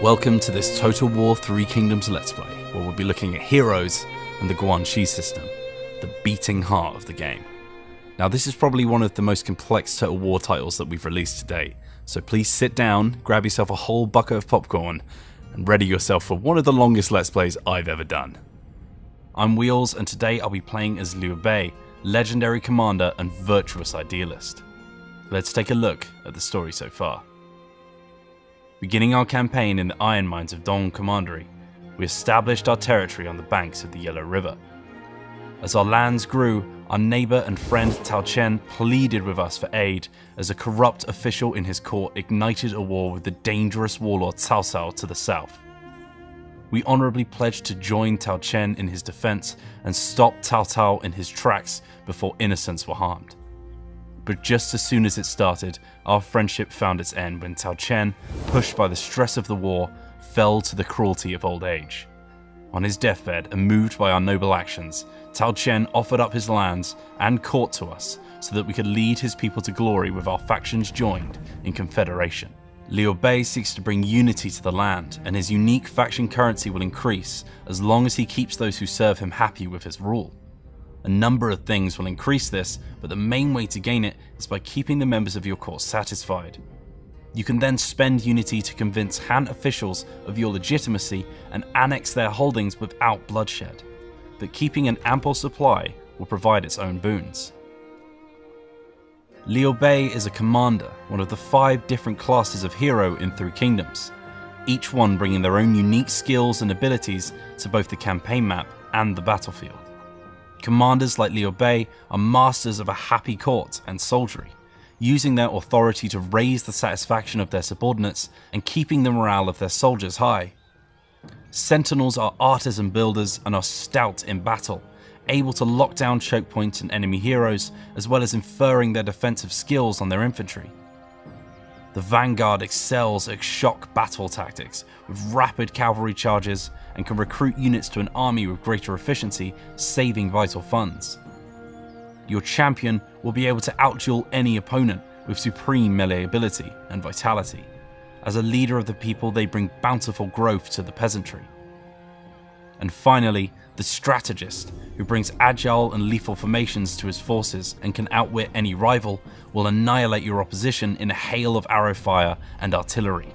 Welcome to this Total War Three Kingdoms Let's Play, where we'll be looking at Heroes and the Guanxi system, the beating heart of the game. Now this is probably one of the most complex Total War titles that we've released to date, so please sit down, grab yourself a whole bucket of popcorn, and ready yourself for one of the longest Let's Plays I've ever done. I'm Wheels, and today I'll be playing as Liu Bei, legendary commander and virtuous idealist. Let's take a look at the story so far. Beginning our campaign in the iron mines of Dong Commandery, we established our territory on the banks of the Yellow River. As our lands grew, our neighbour and friend Tao Chen pleaded with us for aid as a corrupt official in his court ignited a war with the dangerous warlord Cao Cao to the south. We honourably pledged to join Tao Chen in his defence and stop Cao Cao in his tracks before innocents were harmed. But just as soon as it started, our friendship found its end when Tao Chen, pushed by the stress of the war, fell to the cruelty of old age. On his deathbed and moved by our noble actions, Tao Chen offered up his lands and court to us so that we could lead his people to glory with our factions joined in confederation. Liu Bei seeks to bring unity to the land, and his unique faction currency will increase as long as he keeps those who serve him happy with his rule. A number of things will increase this, but the main way to gain it is by keeping the members of your court satisfied. You can then spend unity to convince Han officials of your legitimacy and annex their holdings without bloodshed, but keeping an ample supply will provide its own boons. Liu Bei is a commander, one of the 5 different classes of hero in Three Kingdoms, each one bringing their own unique skills and abilities to both the campaign map and the battlefield. Commanders like Liu Bei are masters of a happy court and soldiery, using their authority to raise the satisfaction of their subordinates and keeping the morale of their soldiers high. Sentinels are artisan builders and are stout in battle, able to lock down choke points and enemy heroes, as well as inferring their defensive skills on their infantry. The Vanguard excels at shock battle tactics with rapid cavalry charges and can recruit units to an army with greater efficiency, saving vital funds. Your champion will be able to outduel any opponent with supreme melee ability and vitality. As a leader of the people, they bring bountiful growth to the peasantry. And finally, the strategist, who brings agile and lethal formations to his forces and can outwit any rival, will annihilate your opposition in a hail of arrow fire and artillery.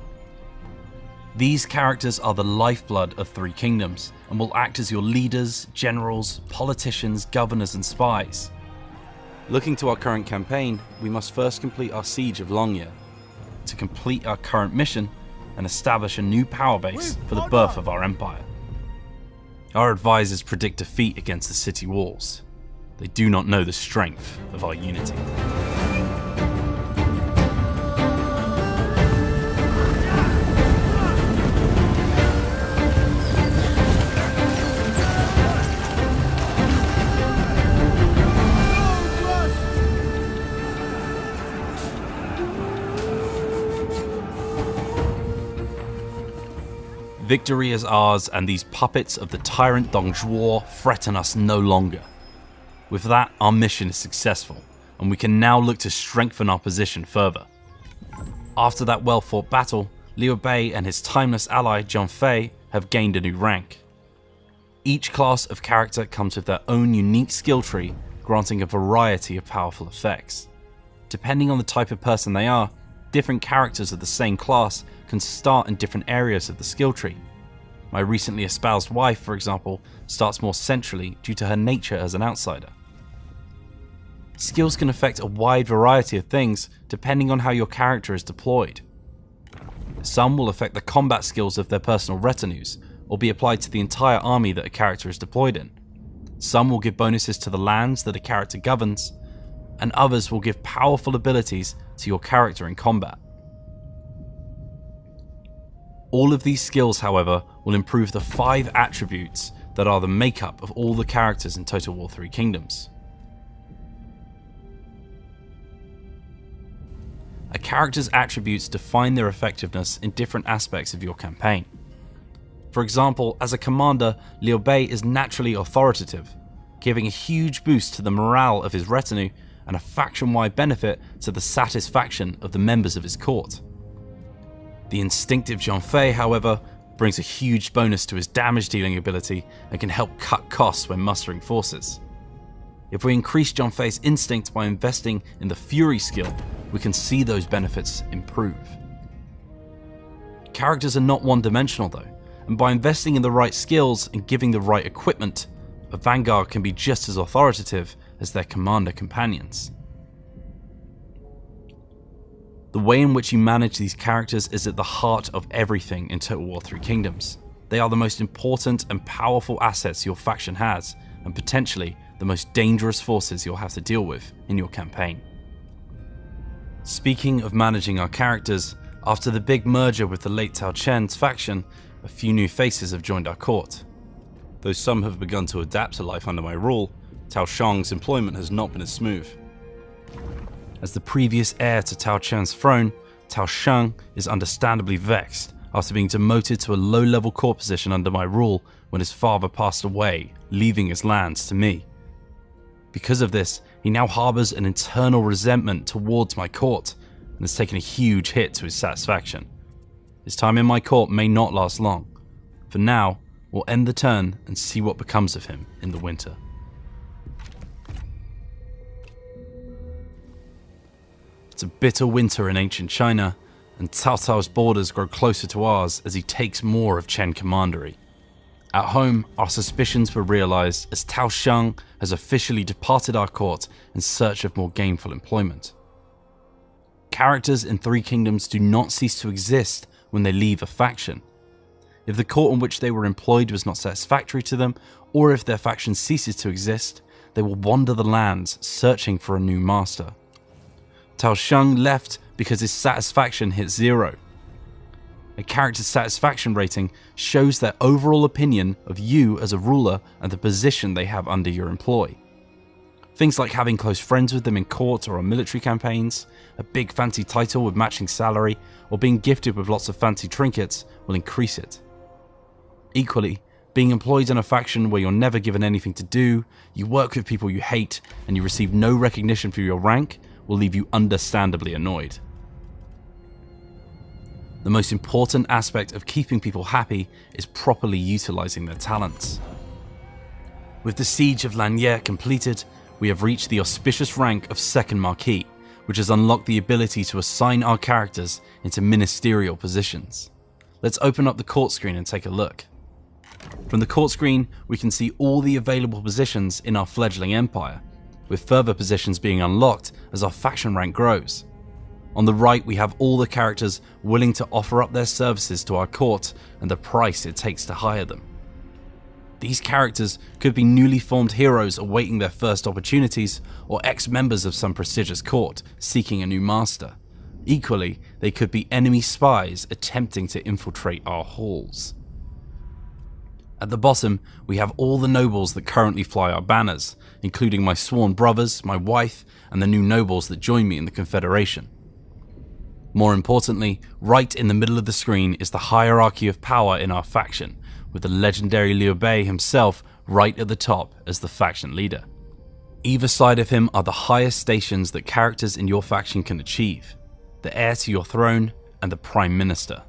These characters are the lifeblood of Three Kingdoms and will act as your leaders, generals, politicians, governors and spies. Looking to our current campaign, we must first complete our siege of Longye, to complete our current mission and establish a new power base for the birth of our empire. Our advisors predict defeat against the city walls. They do not know the strength of our unity. Victory is ours, and these puppets of the tyrant Dong Zhuo threaten us no longer. With that, our mission is successful, and we can now look to strengthen our position further. After that well-fought battle, Liu Bei and his timeless ally Zhang Fei have gained a new rank. Each class of character comes with their own unique skill tree, granting a variety of powerful effects. Depending on the type of person they are, different characters of the same class can start in different areas of the skill tree. My recently espoused wife, for example, starts more centrally due to her nature as an outsider. Skills can affect a wide variety of things depending on how your character is deployed. Some will affect the combat skills of their personal retinues, or be applied to the entire army that a character is deployed in. Some will give bonuses to the lands that a character governs, and others will give powerful abilities to your character in combat. All of these skills, however, will improve the 5 attributes that are the makeup of all the characters in Total War Three Kingdoms. A character's attributes define their effectiveness in different aspects of your campaign. For example, as a commander, Liu Bei is naturally authoritative, giving a huge boost to the morale of his retinue and a faction-wide benefit to the satisfaction of the members of his court. The instinctive Zhongfei, however, brings a huge bonus to his damage dealing ability and can help cut costs when mustering forces. If we increase Zhongfei's instinct by investing in the Fury skill, we can see those benefits improve. Characters are not one-dimensional though, and by investing in the right skills and giving the right equipment, a Vanguard can be just as authoritative as their commander companions. The way in which you manage these characters is at the heart of everything in Total War Three Kingdoms. They are the most important and powerful assets your faction has, and potentially the most dangerous forces you'll have to deal with in your campaign. Speaking of managing our characters, after the big merger with the late Tao Chen's faction, a few new faces have joined our court. Though some have begun to adapt to life under my rule, Tao Shang's employment has not been as smooth. As the previous heir to Tao Chen's throne, Tao Shang is understandably vexed after being demoted to a low-level court position under my rule when his father passed away, leaving his lands to me. Because of this, he now harbours an internal resentment towards my court and has taken a huge hit to his satisfaction. His time in my court may not last long. For now, we'll end the turn and see what becomes of him in the winter. It's a bitter winter in ancient China, and Cao Cao's borders grow closer to ours as he takes more of Chen Commandery. At home, our suspicions were realised as Tao Shang has officially departed our court in search of more gainful employment. Characters in Three Kingdoms do not cease to exist when they leave a faction. If the court in which they were employed was not satisfactory to them, or if their faction ceases to exist, they will wander the lands searching for a new master. Tao Shang left because his satisfaction hit 0. A character's satisfaction rating shows their overall opinion of you as a ruler and the position they have under your employ. Things like having close friends with them in court or on military campaigns, a big fancy title with matching salary, or being gifted with lots of fancy trinkets will increase it. Equally, being employed in a faction where you're never given anything to do, you work with people you hate, and you receive no recognition for your rank will leave you understandably annoyed. The most important aspect of keeping people happy is properly utilising their talents. With the siege of Lanier completed, we have reached the auspicious rank of Second Marquis, which has unlocked the ability to assign our characters into ministerial positions. Let's open up the court screen and take a look. From the court screen, we can see all the available positions in our fledgling empire, with further positions being unlocked as our faction rank grows. On the right, we have all the characters willing to offer up their services to our court and the price it takes to hire them. These characters could be newly formed heroes awaiting their first opportunities, or ex-members of some prestigious court seeking a new master. Equally, they could be enemy spies attempting to infiltrate our halls. At the bottom, we have all the nobles that currently fly our banners, including my sworn brothers, my wife, and the new nobles that join me in the Confederation. More importantly, right in the middle of the screen is the hierarchy of power in our faction, with the legendary Liu Bei himself right at the top as the faction leader. Either side of him are the highest stations that characters in your faction can achieve: the heir to your throne and the Prime Minister.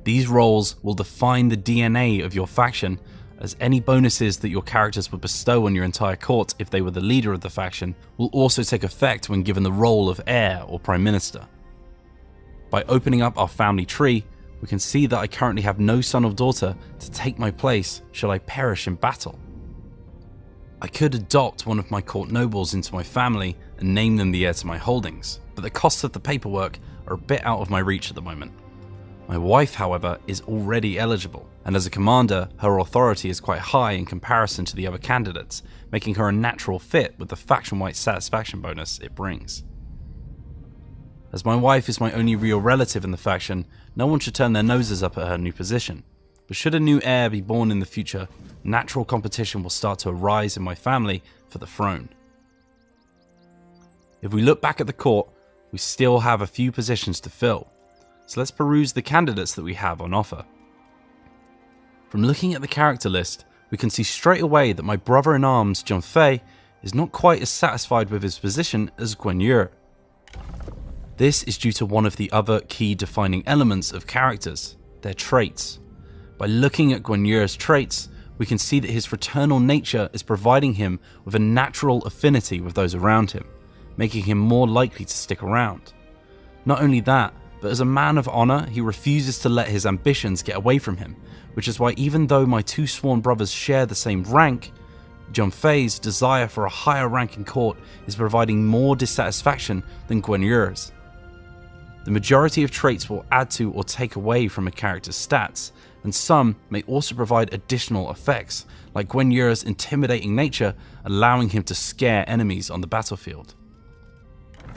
These roles will define the DNA of your faction, as any bonuses that your characters would bestow on your entire court if they were the leader of the faction will also take effect when given the role of heir or Prime Minister. By opening up our family tree, we can see that I currently have no son or daughter to take my place should I perish in battle. I could adopt one of my court nobles into my family and name them the heir to my holdings, but the costs of the paperwork are a bit out of my reach at the moment. My wife, however, is already eligible, and as a commander, her authority is quite high in comparison to the other candidates, making her a natural fit with the faction-wide satisfaction bonus it brings. As my wife is my only real relative in the faction, no one should turn their noses up at her new position. But should a new heir be born in the future, natural competition will start to arise in my family for the throne. If we look back at the court, we still have a few positions to fill, so let's peruse the candidates that we have on offer. From looking at the character list, we can see straight away that my brother-in-arms Zhongfei is not quite as satisfied with his position as Guan Yu. This is due to one of the other key defining elements of characters, their traits. By looking at Guanyu's traits, we can see that his fraternal nature is providing him with a natural affinity with those around him, making him more likely to stick around. Not only that, but as a man of honor, he refuses to let his ambitions get away from him, which is why even though my two sworn brothers share the same rank, Zhongfei's desire for a higher rank in court is providing more dissatisfaction than Guanyu's. The majority of traits will add to or take away from a character's stats, and some may also provide additional effects, like Guanyu's intimidating nature allowing him to scare enemies on the battlefield,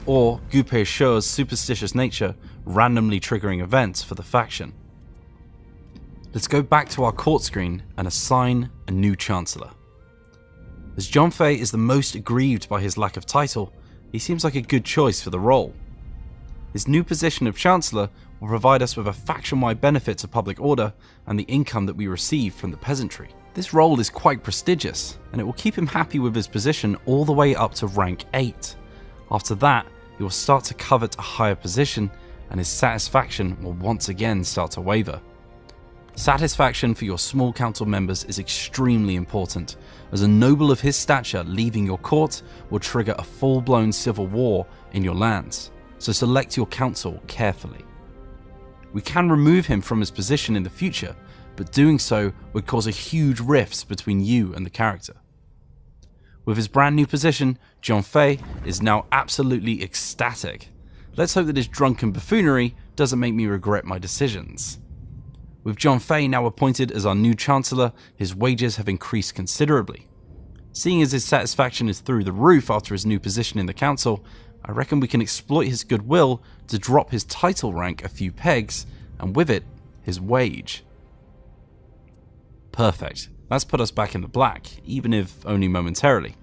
or Gu Peishe's superstitious nature randomly triggering events for the faction. Let's go back to our court screen and assign a new Chancellor. As Zhongfei is the most aggrieved by his lack of title, he seems like a good choice for the role. His new position of Chancellor will provide us with a faction-wide benefit to public order and the income that we receive from the peasantry. This role is quite prestigious, and it will keep him happy with his position all the way up to rank 8. After that, he will start to covet a higher position, and his satisfaction will once again start to waver. Satisfaction for your small council members is extremely important, as a noble of his stature leaving your court will trigger a full-blown civil war in your lands, so select your council carefully. We can remove him from his position in the future, but doing so would cause a huge rift between you and the character. With his brand new position, Zhongfei is now absolutely ecstatic. Let's hope that his drunken buffoonery doesn't make me regret my decisions. With Zhongfei now appointed as our new Chancellor, his wages have increased considerably. Seeing as his satisfaction is through the roof after his new position in the council, I reckon we can exploit his goodwill to drop his title rank a few pegs, and with it, his wage. Perfect. That's put us back in the black, even if only momentarily.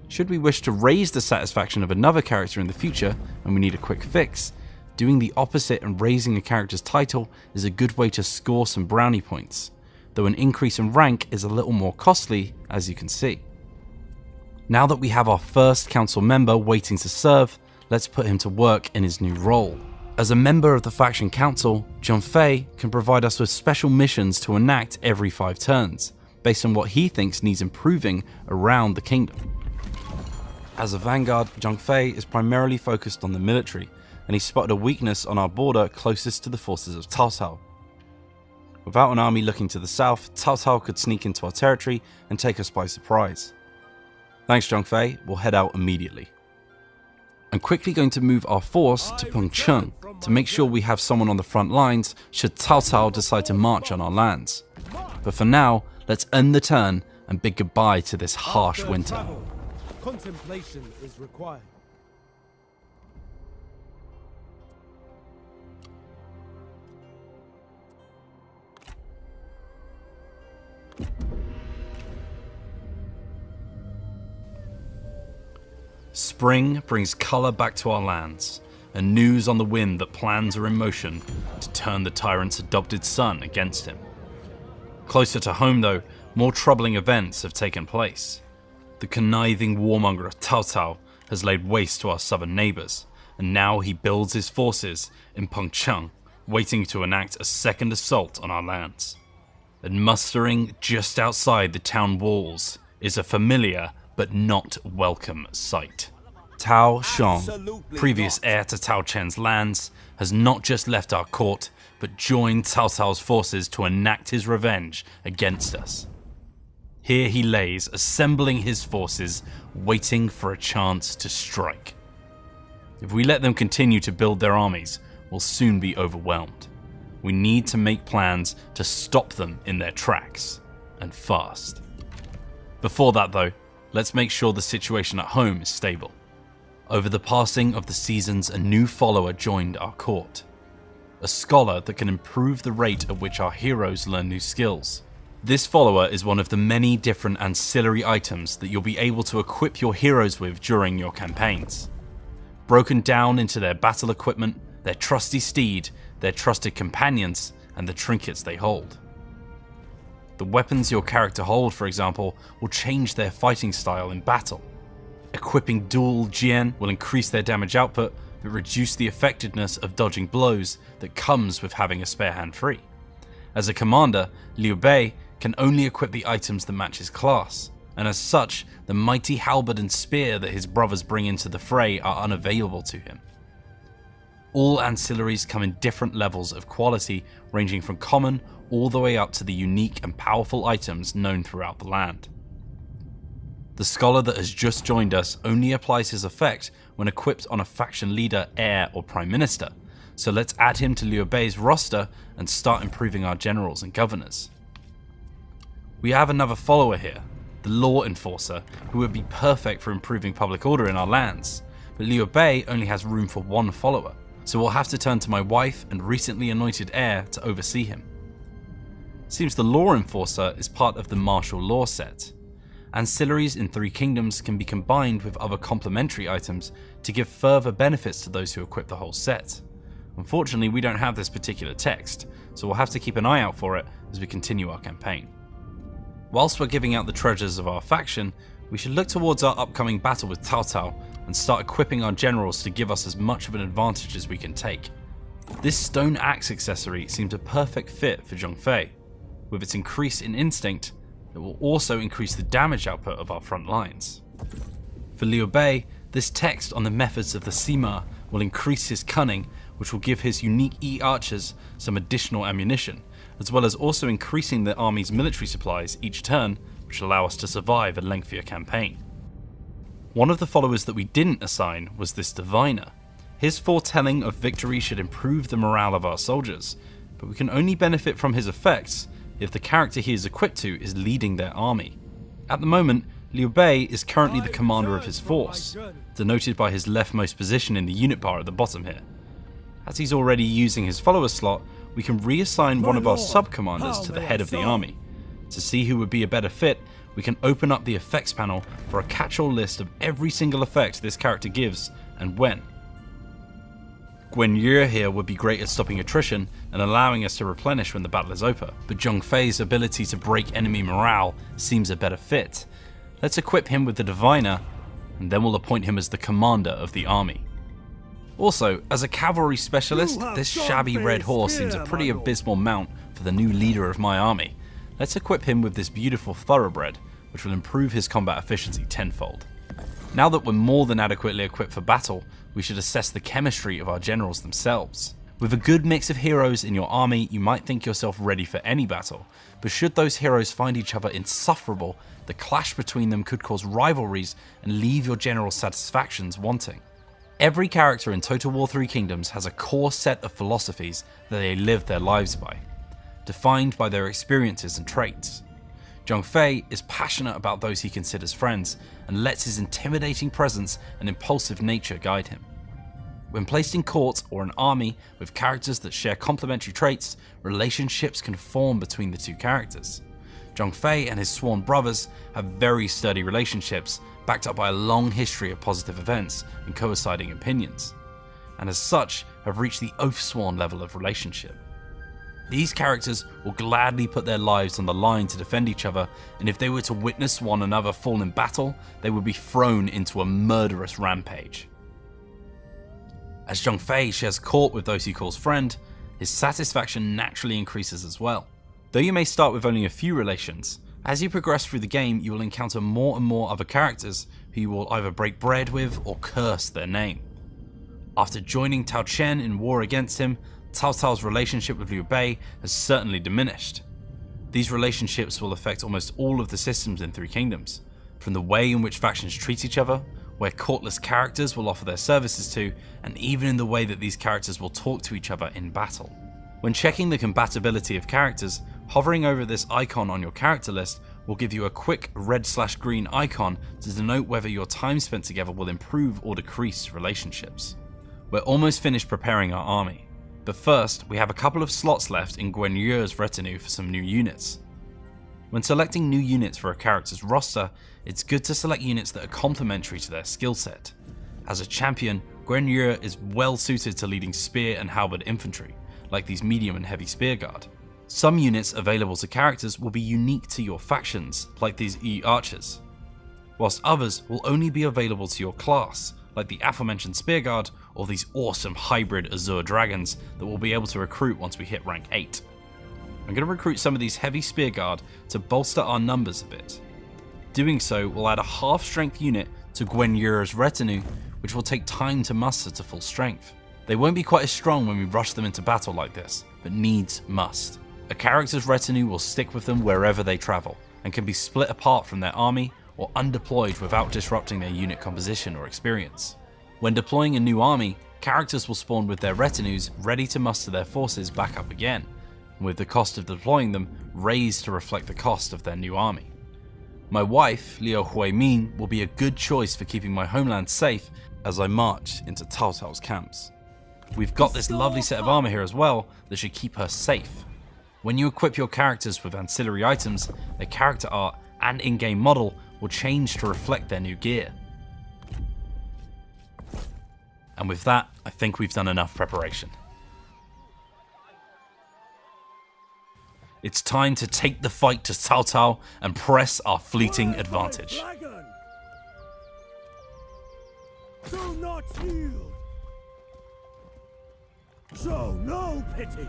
Should we wish to raise the satisfaction of another character in the future, and we need a quick fix, doing the opposite and raising a character's title is a good way to score some brownie points, though an increase in rank is a little more costly, as you can see. Now that we have our first council member waiting to serve, let's put him to work in his new role. As a member of the faction council, Zhongfei can provide us with special missions to enact every 5 turns, based on what he thinks needs improving around the kingdom. As a vanguard, Zhongfei is primarily focused on the military, and he spotted a weakness on our border closest to the forces of Cao Cao. Without an army looking to the south, Cao Cao could sneak into our territory and take us by surprise. Thanks Zhongfei, we'll head out immediately. I'm quickly going to move our force to Pengcheng to make sure we have someone on the front lines should Cao Cao decide to march on our lands. But for now, let's end the turn and bid goodbye to this harsh winter. Contemplation is required. Spring brings colour back to our lands, and news on the wind that plans are in motion to turn the tyrant's adopted son against him. Closer to home though, more troubling events have taken place. The conniving warmonger of Cao Cao has laid waste to our southern neighbours, and now he builds his forces in Pengcheng, waiting to enact a second assault on our lands. And mustering just outside the town walls is a familiar but not welcome sight. Tao Shong, previous heir to Tao Chen's lands, has not just left our court, but joined Cao Cao's forces to enact his revenge against us. Here he lays, assembling his forces, waiting for a chance to strike. If we let them continue to build their armies, we'll soon be overwhelmed. We need to make plans to stop them in their tracks, and fast. Before that though, let's make sure the situation at home is stable. Over the passing of the seasons, a new follower joined our court. A scholar that can improve the rate at which our heroes learn new skills. This follower is one of the many different ancillary items that you'll be able to equip your heroes with during your campaigns. Broken down into their battle equipment, their trusty steed, their trusted companions, and the trinkets they hold. The weapons your character hold, for example, will change their fighting style in battle. Equipping dual Jian will increase their damage output, but reduce the effectiveness of dodging blows that comes with having a spare hand free. As a commander, Liu Bei can only equip the items that match his class, and as such, the mighty halberd and spear that his brothers bring into the fray are unavailable to him. All ancillaries come in different levels of quality, ranging from common all the way up to the unique and powerful items known throughout the land. The scholar that has just joined us only applies his effect when equipped on a faction leader, heir, or prime minister, so let's add him to Liu Bei's roster and start improving our generals and governors. We have another follower here, the Law Enforcer, who would be perfect for improving public order in our lands, but Liu Bei only has room for one follower, so we'll have to turn to my wife and recently anointed heir to oversee him. Seems the Law Enforcer is part of the martial law set. Ancillaries in Three Kingdoms can be combined with other complementary items to give further benefits to those who equip the whole set. Unfortunately, we don't have this particular text, so we'll have to keep an eye out for it as we continue our campaign. Whilst we're giving out the treasures of our faction, we should look towards our upcoming battle with Cao Cao and start equipping our generals to give us as much of an advantage as we can take. This stone axe accessory seems a perfect fit for Zhong Fei. With its increase in instinct, it will also increase the damage output of our front lines. For Liu Bei, this text on the methods of the Sima will increase his cunning, which will give his unique E-archers some additional ammunition, as well as also increasing the army's military supplies each turn, which will allow us to survive a lengthier campaign. One of the followers that we didn't assign was this Diviner. His foretelling of victory should improve the morale of our soldiers, but we can only benefit from his effects if the character he is equipped to is leading their army. At the moment, Liu Bei is currently the commander of his force, denoted by his leftmost position in the unit bar at the bottom here. As he's already using his follower slot, we can reassign one of our sub-commanders to the head of the army. To see who would be a better fit, we can open up the effects panel for a catch-all list of every single effect this character gives and when. Guanyu here would be great at stopping attrition and allowing us to replenish when the battle is over, but Zhong Fei's ability to break enemy morale seems a better fit. Let's equip him with the Diviner, and then we'll appoint him as the commander of the army. Also, as a cavalry specialist, this shabby red horse seems a pretty abysmal mount for the new leader of my army. Let's equip him with this beautiful thoroughbred, which will improve his combat efficiency tenfold. Now that we're more than adequately equipped for battle, we should assess the chemistry of our generals themselves. With a good mix of heroes in your army, you might think yourself ready for any battle, but should those heroes find each other insufferable, the clash between them could cause rivalries and leave your general's satisfactions wanting. Every character in Total War Three Kingdoms has a core set of philosophies that they live their lives by, defined by their experiences and traits. Zhong Fei is passionate about those he considers friends and lets his intimidating presence and impulsive nature guide him. When placed in court or an army with characters that share complementary traits, relationships can form between the two characters. Zhong Fei and his sworn brothers have very sturdy relationships backed up by a long history of positive events and coinciding opinions, and as such have reached the oath-sworn level of relationship. These characters will gladly put their lives on the line to defend each other, and if they were to witness one another fall in battle, they would be thrown into a murderous rampage. As Zhong Fei shares court with those he calls friend, his satisfaction naturally increases as well. Though you may start with only a few relations, as you progress through the game you will encounter more and more other characters who you will either break bread with or curse their name. After joining Tao Chen in war against him, Cao Cao's relationship with Liu Bei has certainly diminished. These relationships will affect almost all of the systems in Three Kingdoms, from the way in which factions treat each other, where courtless characters will offer their services to, and even in the way that these characters will talk to each other in battle. When checking the compatibility of characters, hovering over this icon on your character list will give you a quick red/green icon to denote whether your time spent together will improve or decrease relationships. We're almost finished preparing our army, but first we have a couple of slots left in Guanyu's retinue for some new units. When selecting new units for a character's roster, it's good to select units that are complementary to their skill set. As a champion, Guanyu is well suited to leading spear and halberd infantry, like these medium and heavy spear guard. Some units available to characters will be unique to your factions, like these E-archers, whilst others will only be available to your class, like the aforementioned Spearguard or these awesome hybrid Azure Dragons that we'll be able to recruit once we hit rank 8. I'm going to recruit some of these heavy Spearguard to bolster our numbers a bit. Doing so will add a half strength unit to Gwen Yura's retinue, which will take time to muster to full strength. They won't be quite as strong when we rush them into battle like this, but needs must. A character's retinue will stick with them wherever they travel, and can be split apart from their army or undeployed without disrupting their unit composition or experience. When deploying a new army, characters will spawn with their retinues ready to muster their forces back up again, with the cost of deploying them raised to reflect the cost of their new army. My wife, Liu Huimin, will be a good choice for keeping my homeland safe as I march into Cao Cao's camps. We've got this lovely set of armor here as well that should keep her safe. When you equip your characters with ancillary items, their character art and in-game model will change to reflect their new gear. And with that, I think we've done enough preparation. It's time to take the fight to Cao Cao and press our fleeting advantage. Do not yield. Show no pity.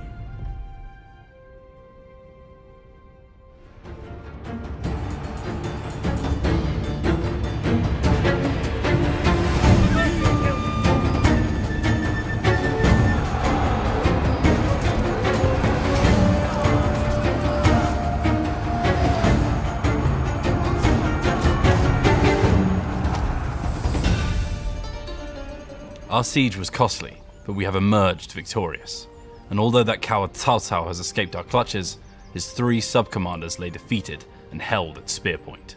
Our siege was costly, but we have emerged victorious. And although that coward Cao Cao has escaped our clutches, his 3 sub-commanders lay defeated and held at spear point.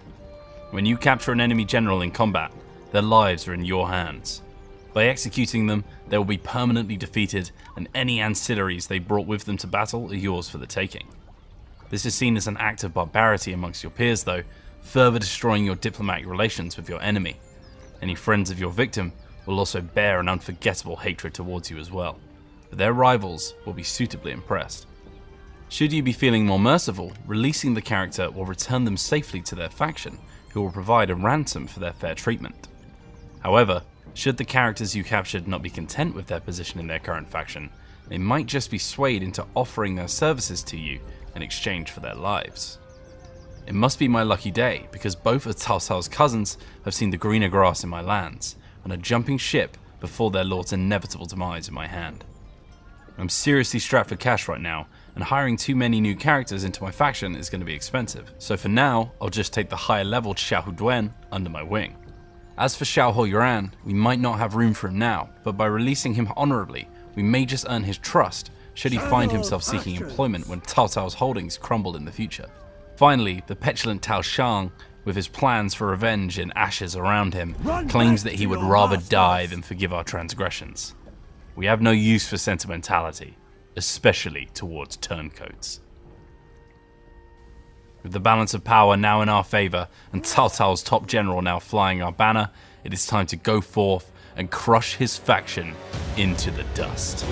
When you capture an enemy general in combat, their lives are in your hands. By executing them, they will be permanently defeated, and any ancillaries they brought with them to battle are yours for the taking. This is seen as an act of barbarity amongst your peers though, further destroying your diplomatic relations with your enemy. Any friends of your victim will also bear an unforgettable hatred towards you as well, but their rivals will be suitably impressed. Should you be feeling more merciful, releasing the character will return them safely to their faction, who will provide a ransom for their fair treatment. However, should the characters you captured not be content with their position in their current faction, they might just be swayed into offering their services to you in exchange for their lives. It must be my lucky day, because both of Cao Cao's cousins have seen the greener grass in my lands, and are jumping ship before their lord's inevitable demise in my hand. I'm seriously strapped for cash right now, and hiring too many new characters into my faction is going to be expensive, so for now, I'll just take the higher leveled Xiahou Duan under my wing. As for Xiahou Yuan, we might not have room for him now, but by releasing him honorably, we may just earn his trust should he find himself seeking employment when Cao Cao's holdings crumble in the future. Finally, the petulant Tao Shang, with his plans for revenge in ashes around him, claims that he would rather die than forgive our transgressions. We have no use for sentimentality, especially towards turncoats. With the balance of power now in our favour, and Cao Cao's top general now flying our banner, it is time to go forth and crush his faction into the dust.